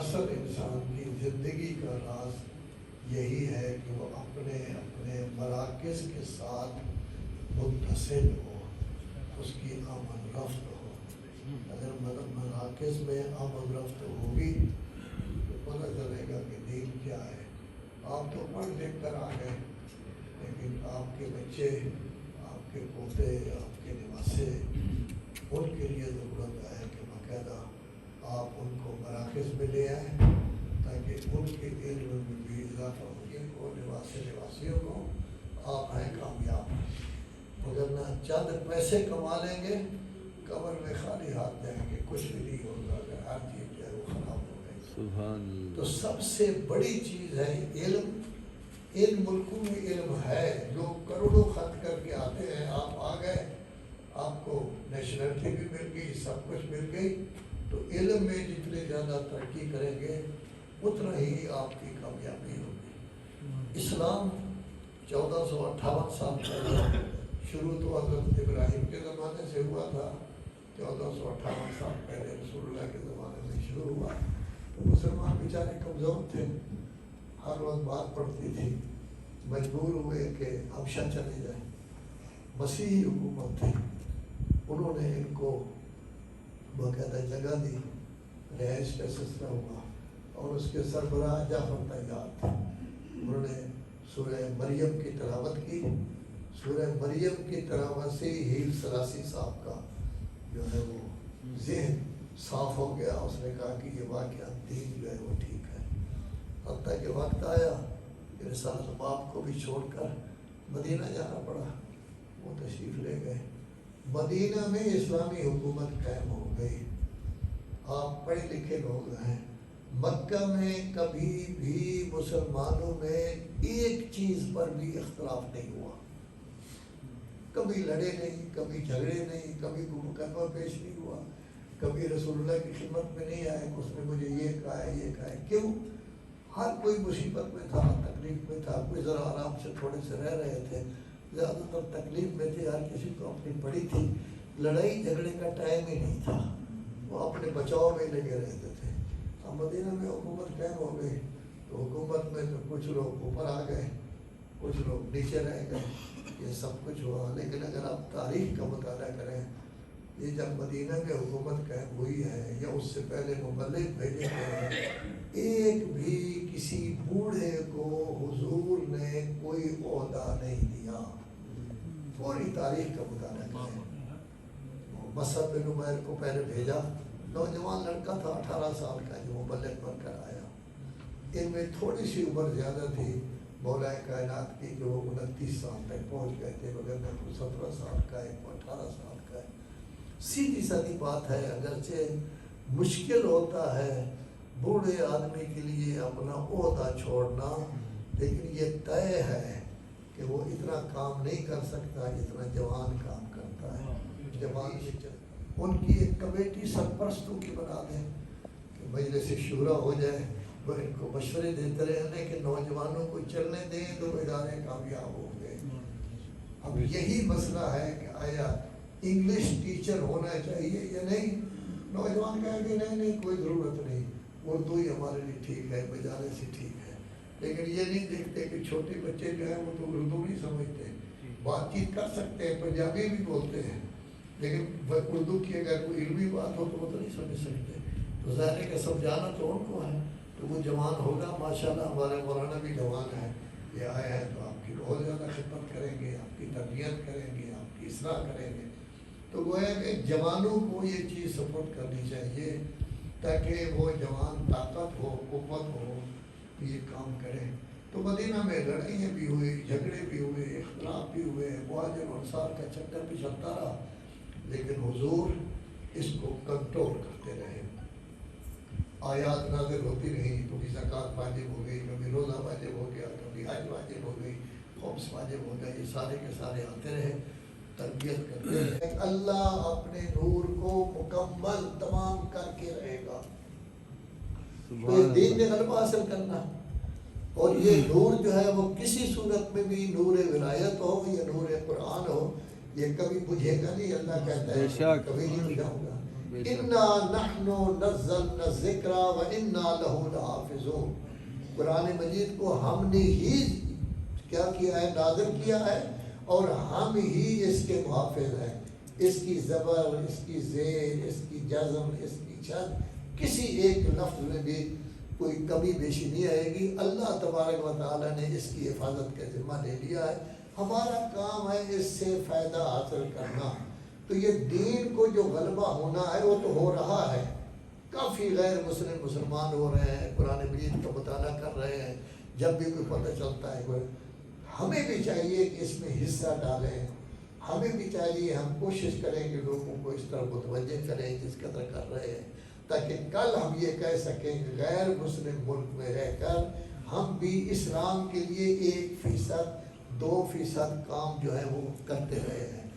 اصل انسان کی زندگی کا راز یہی ہے کہ وہ اپنے اپنے مراکز کے ساتھ متصل ہو، اس کی آمد رفت ہو۔ اگر مراکز میں آمد رفت ہوگی تو پتہ چلے گا کہ دین کیا ہے۔ آپ تو پڑھ لکھ کر آ گئے، لیکن آپ کے بچے، آپ کے پوتے، آپ کے نواسے، ان کے لیے ضرورت ہے کہ باقاعدہ آپ ان کو مراکز میں لے آئیں تاکہ ان کے علم میں بھی اضافہ ہو۔ ان کو نواسیوں کو آپ ہیں کامیاب، مگر نہ چند پیسے کما لیں گے، قبر میں خالی ہاتھ جائیں گے، کچھ بھی نہیں ہوگا اگر ہر چیز جو ہے وہ خراب ہو گئی۔ سبحان اللہ۔ تو سب سے بڑی چیز ہے علم۔ ان ملکوں میں علم ہے، لوگ کروڑوں خرچ کر کے آتے ہیں، آپ آ گئے، آپ کو نیشنلٹی بھی مل گئی، سب کچھ مل گئی، تو علم میں جتنے زیادہ ترقی کریں گے اتنا ہی آپ کی کامیابی ہوگی۔ اسلام 1458 سال پہلے شروع تو حضرت ابراہیم کے زمانے سے ہوا تھا، 1458 سال پہلے رسول اللہ کے زمانے میں شروع ہوا۔ تو مسلمان بیچارے کمزور تھے، ہر وقت بات پڑتی تھی، مجبور ہوئے کہ حبشہ چلے جائیں۔ مسیحی حکومت تھی، انہوں نے ان کو باقاعدہ جگہ دی، رہائش کا سلسلہ ہوا، اور اس کے سربراہ جعفر طیار تھے۔ انہوں نے سورہ مریم کی تلاوت کی۔ سورہ مریم کی تلاوت سے ہیل سلاسی صاحب کا جو ہے وہ ذہن صاف ہو گیا۔ اس نے کہا کہ یہ واقعہ دین جو ہے وہ ٹھیک ہے۔ حتیٰ کہ وقت آیا کہ رسالت باپ کو بھی چھوڑ کر مدینہ جانا پڑا، وہ تشریف لے گئے۔ مدینہ میں اسلامی حکومت قائم ہو گئی۔ آپ پڑھے لکھے لوگ ہیں، مکہ میں کبھی بھی مسلمانوں میں ایک چیز پر بھی اختلاف نہیں ہوا، کبھی لڑے نہیں، کبھی جھگڑے نہیں، کبھی کوئی مقدمہ پیش نہیں ہوا، کبھی رسول اللہ کی خدمت میں نہیں آئے کہ اس نے مجھے یہ کہا ہے یہ کہا ہے۔ کیوں؟ ہر کوئی مصیبت میں تھا، تکلیف میں تھا، کوئی ذرا آرام سے تھوڑے سے رہ رہے تھے، زیادہ تر تکلیف میں تھے، ہر کسی کو اپنی پڑی تھی، لڑائی جھگڑے کا ٹائم ہی نہیں تھا، وہ اپنے بچاؤ میں لگے رہتے تھے۔ اب مدینہ میں حکومت قائم ہو گئی، تو حکومت میں تو کچھ لوگ اوپر آ گئے، کچھ لوگ نیچے رہ گئے، یہ سب کچھ ہوا۔ لیکن اگر آپ تاریخ کا مطالعہ کریں، یہ جب مدینہ میں حکومت قائم ہوئی ہے یا اس سے پہلے مبلغ بھیجے گئے ہیں، ایک بھی کسی بوڑھے کو حضور نے کوئی عہدہ نہیں دیا۔ پوری تاریخ کا مطالعہ کریں۔ مصعب بن عمیر کو پہلے بھیجا، نوجوان لڑکا تھا 18 سال کا جو مبلغ بن کر آیا۔ ان میں تھوڑی سی عمر زیادہ تھی مولا کائنات کی، جو 29 سال تک پہنچ گئے تھے، مگر میں کو 17 سال کا ہے، 18 سال کا ہے۔ سیدھی سادی بات ہے، اگرچہ مشکل ہوتا ہے بوڑھے آدمی کے لیے اپنا عہدہ چھوڑنا، لیکن یہ طے ہے کہ وہ اتنا کام نہیں کر سکتا جتنا جوان کام کرتا ہے۔ جوان ان کی ایک کمیٹی سرپرستوں کی بنا دیں کہ مجلس شورا ہو جائے، وہ ان کو مشورے دیتے رہنے کہ نوجوانوں کو چلنے دیں تو ادارے کامیاب ہوں گے۔ اب یہی مسئلہ ہے کہ آیا انگلش ٹیچر ہونا چاہیے یا نہیں؟ نوجوان کہیں کہ نہیں کوئی ضرورت نہیں، اردو ہی ہمارے لیے ٹھیک ہے، بجانے سے ٹھیک ہے۔ لیکن یہ نہیں دیکھتے کہ چھوٹے بچے جو ہیں وہ تو اردو نہیں سمجھتے، بات چیت کر سکتے ہیں، پنجابی بھی بولتے ہیں، لیکن اردو کی اگر کوئی علمی بات ہو تو وہ تو نہیں سمجھ سکتے۔ تو ظاہر ہے کہ سمجھانا تو ان کو ہے۔ تو وہ جوان ہوگا، ماشاءاللہ ہمارے مولانا بھی جوان ہیں، یہ آئے ہیں تو آپ کی بہت زیادہ خدمت کریں گے، آپ کی تربیت کریں گے، آپ کی اصلاح کریں گے۔ تو وہ ہے کہ جوانوں کو یہ چیز سپورٹ کرنی چاہیے تاکہ وہ جوان طاقت ہو، قوت ہو، یہ کام کریں۔ تو مدینہ میں لڑائیاں بھی ہوئی، جھگڑے بھی ہوئے، اختلاف بھی ہوئے، مہاجر انصار کا چکر بھی چلتا رہا، لیکن حضور اس کو کنٹرول کرتے رہے۔ آیات نازل ہوتی رہی، کبھی زکوٰۃ واجب ہو گئی، کبھی روزہ واجب ہو گیا، کبھی حج واجب ہو گئی، خمس واجب ہو گیا، یہ سارے کے سارے آتے رہے، تربیت کرتے رہے۔ اللہ اپنے نور کو مکمل تمام کر کے رہے گا۔ تو اس دین میں غلبہ حاصل کرنا، اور یہ نور جو ہے وہ کسی صورت میں بھی نور ولایت ہو یا نور قرآن ہو، یہ کبھی بجھے گا نہیں۔ اللہ کہتا ہے کبھی نہیں بجھاؤں گا۔ انا نحن نزلنا الذکر و انا لہ لحافظون، قرآن مجید کو ہم نے ہی کیا کیا ہے، نازل کیا ہے، اور ہم ہی اس کے محافظ ہیں۔ اس کی زبر، اس کی زیر، اس کی جزم، اس کی شد، کسی ایک لفظ میں بھی کوئی کمی بیشی نہیں آئے گی۔ اللہ تبارک و تعالیٰ نے اس کی حفاظت کا ذمہ لے لیا ہے، ہمارا کام ہے اس سے فائدہ حاصل کرنا۔ تو یہ دین کو جو غلبہ ہونا ہے وہ تو ہو رہا ہے، کافی غیر مسلم مسلمان ہو رہے ہیں، قرآن مجید کا مطالعہ کر رہے ہیں، جب بھی کوئی پتہ چلتا ہے کوئی، ہمیں بھی چاہیے کہ اس میں حصہ ڈالیں، ہمیں بھی چاہیے ہم کوشش کریں کہ لوگوں کو اس طرح متوجہ کریں جس قدر کر رہے ہیں، تاکہ کل ہم یہ کہہ سکیں کہ غیر مسلم ملک میں رہ کر ہم بھی اسلام کے لیے 1%، 2% کام جو ہے وہ کرتے رہے ہیں۔